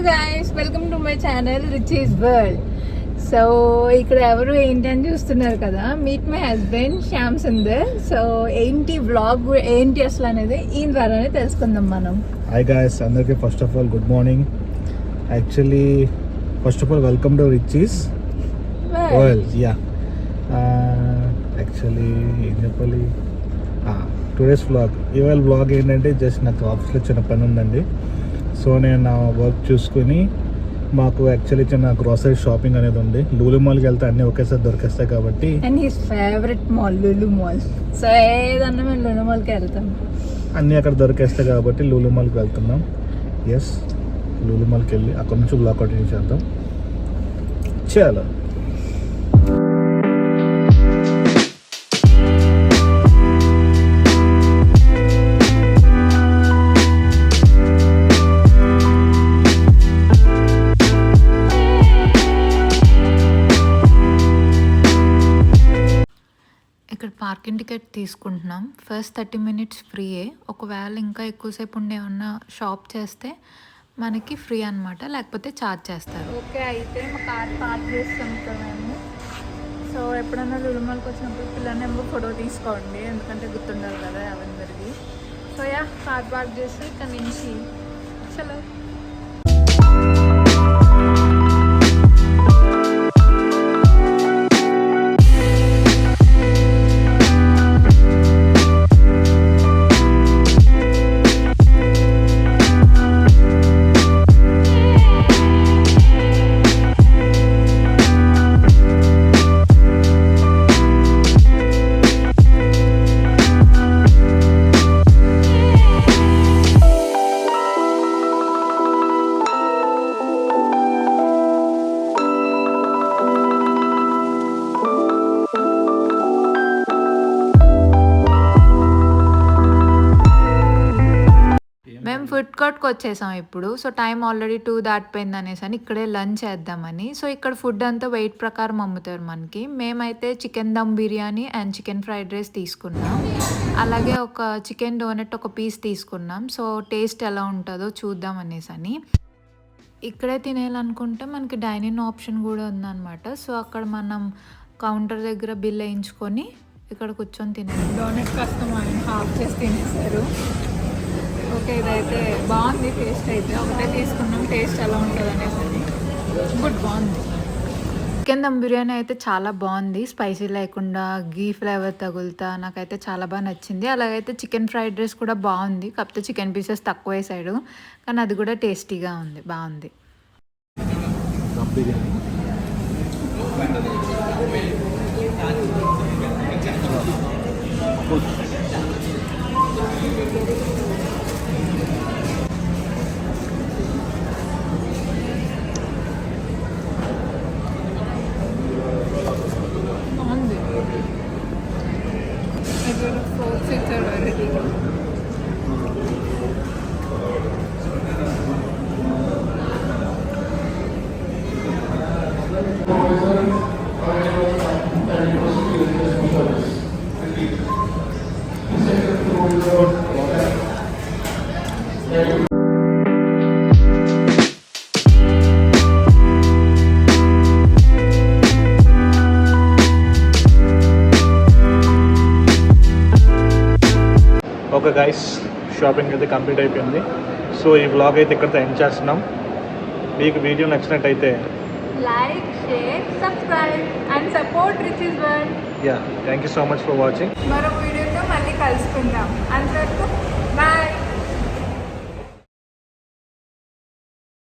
Guys welcome to my channel rich is world. So ఇక్కడ ఎవరు ఏంటి అని చూస్తున్నారు కదా, meet my husband Shyam Sundar. So ఏంటి వ్లాగ్ ఏంటి అసలు అనేది ఈ ద్వారానే తెలుసుకుందాం మనం. హాయ్ గాయస్, అందరికీ first of all good morning. Actually first of all welcome to rich is world. Actually ఏం చెప్పాలి, టుడేస్ వ్లాగ్. ఇవాళ వ్లాగ్ ఏంటంటే జస్ట్ నాకు ఆఫీస్లో చిన్న పని ఉందండి. సో నేను నా వర్క్ చూసుకుని మాకు యాక్చువల్లీ చిన్న గ్రోసరీ షాపింగ్ అనేది ఉంది. లూలు మాల్కి వెళ్తే అన్నీ ఒకేసారి దొరికేస్తాయి కాబట్టి, and his favourite mall Lulu mall. So ఏదన్నా మేము లూలు మాల్కి వెళ్తాం, అన్నీ అక్కడ దొరికేస్తాయి కాబట్టి లూలు మాల్కి వెళ్తున్నాం. ఎస్, లూలు మాల్కి వెళ్ళి అక్కడ నుంచి బ్లాక్ కంటిన్యూ చేద్దాం. చాలా ఇక్కడ పార్కింగ్ టికెట్ తీసుకుంటున్నాం. ఫస్ట్ 30 minutes ఫ్రీయే. ఒకవేళ ఇంకా ఎక్కువసేపు ఉండే ఏమన్నా షాప్ చేస్తే మనకి ఫ్రీ అనమాట, లేకపోతే ఛార్జ్ చేస్తారు. ఓకే, అయితే మా కార్ పార్క్ చేస్తాం ఇక్కడ మేము. సో ఎప్పుడైనా లూలు మాల్కి వచ్చినప్పుడు పిల్లల్ని ఏమో ఫోటో తీసుకోండి, ఎందుకంటే గుర్తుండాలి కదా అందరికీ. సో కార్ పార్క్ చేసి ఇక్కడ నుంచి చలో. మేము ఫుడ్ కోర్ట్కి వచ్చేసాం ఇప్పుడు. సో టైం ఆల్రెడీ 2 దాటిపోయింది అనేసి అని ఇక్కడే లంచ్ చేద్దామని. సో ఇక్కడ ఫుడ్ అంతా వెయిట్ ప్రకారం అమ్ముతారు మనకి. మేమైతే chicken dum biryani and chicken fried rice తీసుకున్నాం. అలాగే ఒక చికెన్ డోనట్ ఒక పీస్ తీసుకున్నాం. సో టేస్ట్ ఎలా ఉంటుందో చూద్దాం అనేసి అని. ఇక్కడే తినేయాలనుకుంటే మనకి డైనింగ్ ఆప్షన్ కూడా ఉందన్నమాట. సో అక్కడ మనం కౌంటర్ దగ్గర బిల్ వేయించుకొని ఇక్కడ కూర్చొని తినేది. డోనట్ కష్టం హాఫ్ చేసి తినేసారు. ఓకే, ఇదైతే బాగుంది టేస్ట్. అయితే ఒకటే తీసుకున్నాం, టేస్ట్ ఎలా ఉంటుంది అనేసి. గుడ్, బాగుంది. చికెన్ దమ్ బిర్యానీ అయితే చాలా బాగుంది, స్పైసీ లేకుండా గీ ఫ్లేవర్ తగులుతా నాకైతే చాలా బాగా నచ్చింది. అలాగైతే చికెన్ ఫ్రైడ్ రైస్ కూడా బాగుంది, కాకపోతే చికెన్ పీసెస్ తక్కువ వేసాడు, కానీ అది కూడా టేస్టీగా ఉంది, బాగుంది. ఓకే గైస్, షాపింగ్ అయితే కంప్లీట్ అయిపోయింది. సో ఈ వ్లాగ్ అయితే ఇక్కడితో ఎండ్ చేస్తున్నాం. మీకు వీడియో నచ్చినట్టయితే like, share, subscribe and support rich is world. Thank you so much for watching. మరో వీడియోతో మళ్ళీ కలుసుకుందాం. అంతవరకు